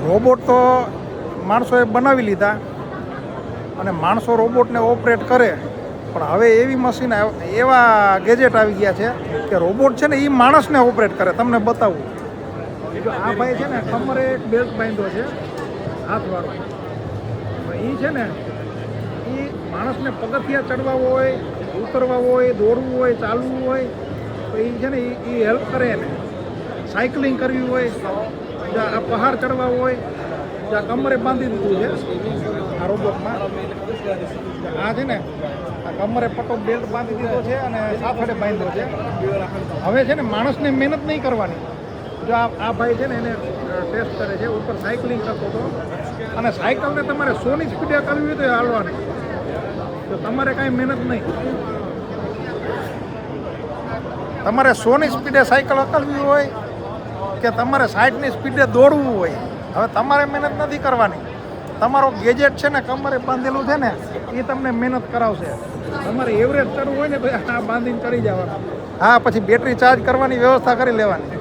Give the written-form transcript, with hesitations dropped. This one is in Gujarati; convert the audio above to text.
રોબોટ તો માણસોએ બનાવી લીધા અને માણસો રોબોટને ઓપરેટ કરે, પણ હવે એવી મશીન એવા ગેજેટ આવી ગયા છે કે રોબોટ છે ને એ માણસને ઓપરેટ કરે. તમને બતાવું, જો આ ભાઈ છે ને કમરે એક બેલ્ટ બાંધ્યો છે હાથવાળો, એ છે ને એ માણસને પગથિયા ચડવા હોય, ઉતરવા હોય, દોડવું હોય, ચાલવું હોય તો એ છે ને એ હેલ્પ કરે એને. સાયકલિંગ કરવી હોય, જ્યાં આ પહાડ ચડવા હોય, જ્યાં કમરે બાંધી દીધું છે આ રોબોટમાં. આ છે ને આ કમરે પટ્ટો બેલ્ટ બાંધી દીધો છે અને સાથડે બાંધ્યો છે. હવે છે ને માણસને મહેનત નહીં કરવાની. જો આ ભાઈ છે ને એને ટેસ્ટ કરે છે, ઉપર સાયકલિંગ કરતો હતો અને સાયકલને તમારે 100ની સ્પીડે કરવી હોય તો એ હાલવાની, તો તમારે કાંઈ મહેનત નહીં. તમારે 100ની સ્પીડે સાયકલ હકલવી હોય કે તમારે 60ની સ્પીડે દોડવું હોય, હવે તમારે મહેનત નથી કરવાની. તમારો ગેજેટ છે ને કમરે બાંધેલું છે ને એ તમને મહેનત કરાવશે. તમારે એવરેજ કરવું હોય ને તો આ બાંધીને કરી જવાનું. હા, પછી બેટરી ચાર્જ કરવાની વ્યવસ્થા કરી લેવાની.